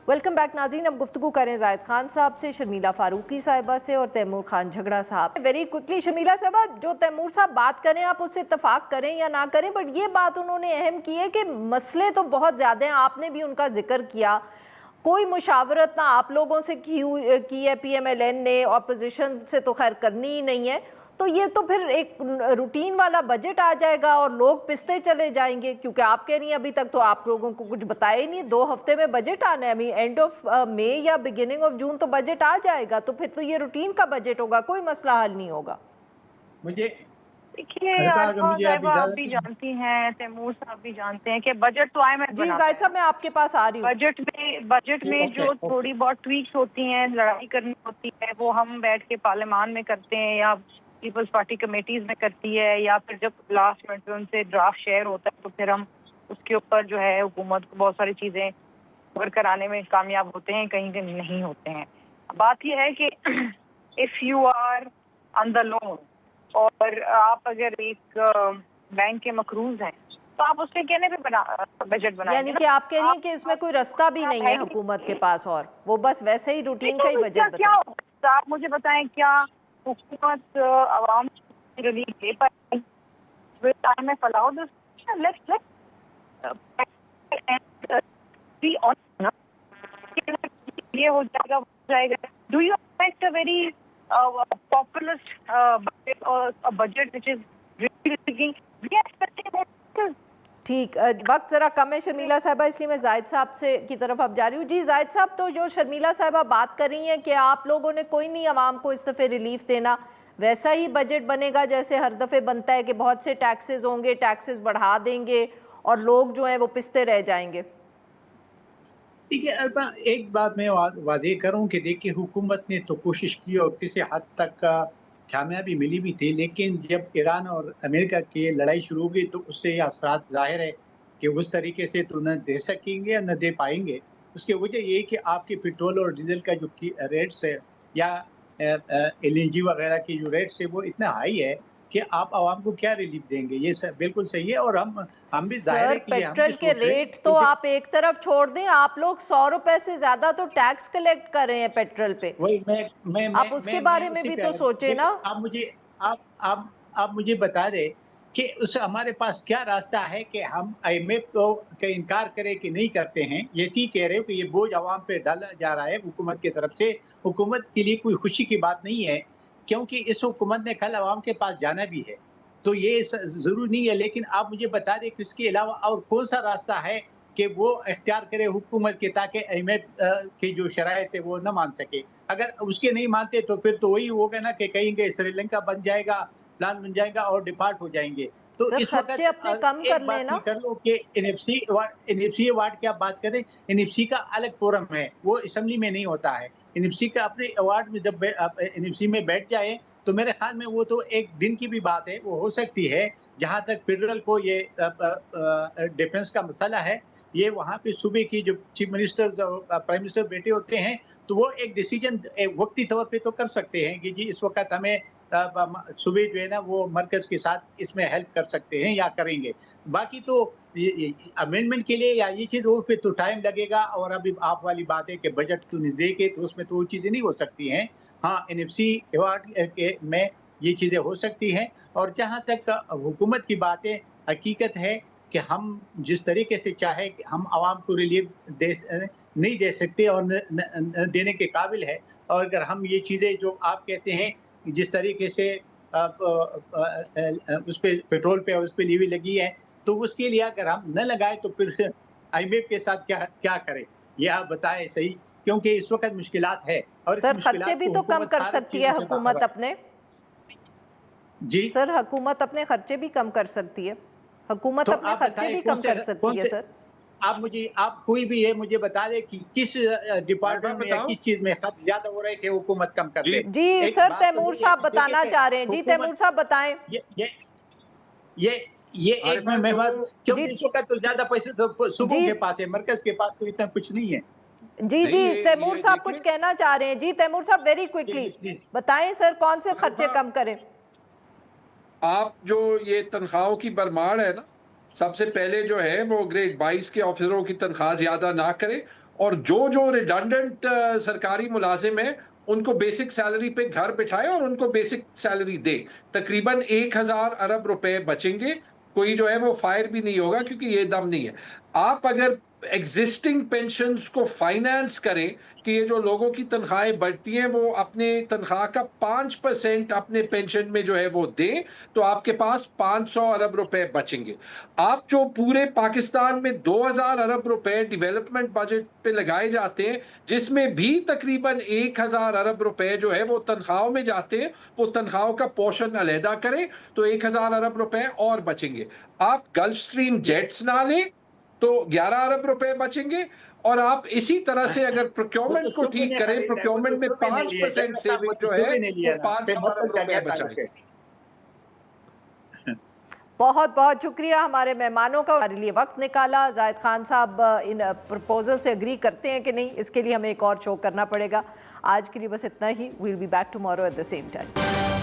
Welcome back नाज़रीन। अब गुफ्तगू करें जाहिद खान साहब से, शर्मिला फारूकी साहिबा से और तैमूर खान झगड़ा साहब। वेरी क्विकली शर्मिला साहिबा, जो तैमूर साहब बात करें आप उससे इत्तफाक करें या ना करें, बट ये बात उन्होंने अहम की है कि मसले तो बहुत ज़्यादा हैं, आपने भी उनका जिक्र किया। कोई मुशावरत ना आप लोगों से की है PMLN ने, अपोजिशन से तो खैर करनी ही नहीं है, तो ये तो फिर एक रूटीन वाला बजट आ जाएगा और लोग पिसते चले जाएंगे, क्योंकि आप कह रही हैं अभी तक तो आप लोगों को कुछ बताया ही नहीं। 2 हफ्ते में बजट आना है, एंड ऑफ मई या बिगिनिंग ऑफ जून तो बजट आ जाएगा, तो फिर तो ये रूटीन का बजट होगा, कोई मसला हल नहीं होगा। मुझे देखिए आप भी जानती हैं, तैमूर साहब भी जानते हैं कि बजट तो आए जी जाहिद साहब मैं आपके पास आ रही हूँ। बजट में जो थोड़ी बहुत ट्वीक्स होती हैं, लड़ाई करनी होती है, वो हम बैठ के पार्लियामान में करते हैं या पीपल्स पार्टी कमेटीज में करती है, या फिर जब लास्ट मिनट में उनसे ड्राफ्ट शेयर होता है तो फिर हम उसके ऊपर जो है हुकूमत को बहुत सारी चीजें कवर कराने में कामयाब होते हैं, कहीं कहीं नहीं होते हैं। बात यह है कि if you are on the loan और आप अगर एक बैंक के मकरूज हैं तो आप उसके कहने पे बजट बनाएंगे, यानी कि आप कह रही हैं कि इसमें कोई रास्ता भी नहीं है हुकूमत के पास, और वो बस वैसे ही रूटीन का ही बजट क्या आप मुझे बताएं, क्या हुकूमत आवाम रिलीफ दे पाएगी? ये हो जाएगा, हो जाएगा। Do you expect a very populist budget or a budget which is really looking, we are expecting ठीक, वक्त ज़रा कम है शर्मिला साहिबा, इसलिए मैं जाहिद साहब से की तरफ अब जा रही हूँ। जी जाहिद साहब, तो जो शर्मिला साहिबा बात कर रही हैं कि आप लोगों ने कोई नहीं आवाम को इस दफ़े रिलीफ देना, वैसा ही बजट बनेगा जैसे हर दफ़े बनता है कि बहुत से टैक्सेस होंगे, टैक्सेस बढ़ा देंगे और लोग जो हैं वो पिसते रह जाएंगे। ठीक है अल्पा, एक बात मैं वाज़ेह करूं कि देखिए हुकूमत ने तो कोशिश की और किसी हद तक कामयाबी मिली भी थी, लेकिन जब ईरान और अमेरिका की लड़ाई शुरू हो गई तो उससे ये असरात ज़ाहिर है कि उस तरीके से तो न दे सकेंगे या न दे पाएंगे। उसकी वजह ये है कि आपके पेट्रोल और डीजल का जो रेट्स है या LNG वगैरह की जो रेट्स है वो इतना हाई है कि आप आवाम को क्या रिलीफ देंगे। ये बिल्कुल सही है और हम भी जाहिर है कि पेट्रोल के रेट तो आप एक तरफ छोड़ दें, आप लोग 100 रुपए से ज्यादा तो टैक्स कलेक्ट कर रहे हैं पेट्रोल पे। वही आप उसके बारे में भी तो सोचे ना। आप मुझे बता दें कि उस हमारे पास क्या रास्ता है कि हम IMF को का इनकार करें कि नहीं करते हैं। ये ठीक कह रहे हो कि ये बोझ आवाम पे डाला जा रहा है हुकूमत की तरफ से। हुकूमत के लिए कोई खुशी की बात नहीं है, क्योंकि इस हुकूमत ने कल आवाम के पास जाना भी है, तो ये ज़रूरी नहीं है। लेकिन आप मुझे बता दें कि इसके अलावा और कौन सा रास्ता है कि वो इख्तियार करे हुकूमत के, ताकि IMF की जो शराइत है वो न मान सके। अगर उसके नहीं मानते तो फिर तो वही होगा ना कि कहेंगे श्रीलंका बन जाएगा, प्लान बन जाएगा और डिपार्ट हो जाएंगे। तो इस वक्त अपने कम कर एक बात लेना कर लो कि NFC अवार्ड की आप बात करें, NFC का अलग फोरम है, वो असेंबली में नहीं होता है। NFC का अपने अवार्ड में जब NFC में बैठ जाए तो मेरे ख्याल में वो तो एक दिन की भी बात है, वो हो सकती है। जहाँ तक फेडरल को ये डिफेंस का मसला है, ये वहाँ पे सूबे की जो चीफ मिनिस्टर्स और प्राइम मिनिस्टर बैठे होते हैं, तो वो एक डिसीजन वक्ती तौर पे तो कर सकते हैं कि जी इस वक्त हमें सूबे जो है ना वो मरकज के साथ इसमें हेल्प कर सकते हैं या करेंगे। बाकी तो अमेंडमेंट के लिए या ये चीज़ वो फिर तो टाइम लगेगा। और अभी आप वाली बात है कि बजट तो नज़दीक है, तो उसमें तो वो चीज़ें नहीं हो सकती हैं। हाँ, NFC अवार्ड में ये चीज़ें हो सकती हैं। और जहाँ तक हुकूमत की बात है, हकीकत है कि हम जिस तरीके से चाहे हम आवाम को रिलीफ नहीं दे सकते और न देने के काबिल है। और अगर हम ये चीज़ें जो आप कहते हैं जिस तरीके से उस पे पेट्रोल पे उस पे लीवी लगी है, तो उसके लिए अगर हम न लगाए तो फिर IMF के साथ क्या क्या करें, ये आप बताएं सही, क्योंकि इस वक्त मुश्किलात है। और सर खर्चे भी तो कम कर सकती है हुकूमत अपने। जी सर हुकूमत अपने खर्चे भी कम कर सकती है, हुकूमत तो अपने खर्चे भी कम कर सकती है। सर आप कोई भी है मुझे बता दे कि किस डिपार्टमेंट में या किस चीज में खर्च ज्यादा हो रहा है कि हुकूमत कम कर दे। जी सर तैमूर साहब बताना चाह रहे हैं। जी तैमूर साहब बताएं। ये एक मैं बात, क्योंकि इसको का तो ज्यादा पैसे तो सूबों के पास है, मरकज के पास तो इतना कुछ नहीं है। जी तैमूर साहब कुछ कहना चाह रहे हैं। जी तैमूर साहब वेरी क्विकली बताएं सर, कौन से खर्चे कम करें। आप जो ये तनख्वाहों की भरमार है ना, सबसे पहले जो है वो ग्रेड 22 के ऑफिसरों की तनख्वाह ज्यादा ना करें اور جو ریڈنڈنٹ سرکاری ملازم ہیں ان کو بیسک سیلری پہ گھر بٹھائے اور ان کو بیسک سیلری دے. تقریباً 1000 ارب روپے بچیں گے. کوئی جو ہے وہ فائر بھی نہیں ہوگا کیونکہ یہ دم نہیں ہے. آپ اگر ایگزسٹنگ پینشنز کو فائنانس کریں کہ یہ جو لوگوں کی تنخواہیں بڑھتی ہیں وہ اپنے تنخواہ کا 5% اپنے پینشن میں جو ہے وہ دیں تو آپ کے پاس 500 ارب روپے بچیں گے. آپ جو پورے پاکستان میں 2000 ارب روپے ڈیولپمنٹ بجٹ پہ لگائے جاتے ہیں جس میں بھی تقریباً 1000 ارب روپے جو ہے وہ تنخواہوں میں جاتے ہیں, وہ تنخواہوں کا پورشن علیحدہ کریں تو 1000 ارب روپے اور بچیں گے. آپ گلف سٹریم جیٹس نہ لیں تو 11 ارب روپے بچیں گے. اور آپ اسی طرح سے اگر پروکیورمنٹ کو ٹھیک کریں, پروکیورمنٹ میں 5% سیونگ جو ہے وہ 500 ارب روپے بچائیں گے. بہت بہت شکریہ ہمارے مہمانوں کا, ہمارے لیے وقت نکالا. زاہد خان صاحب ان پرپوزل سے اگری کرتے ہیں کہ نہیں, اس کے لیے ہمیں ایک اور شو کرنا پڑے گا. آج کے لیے بس اتنا ہی. We'll be back tomorrow at the same time.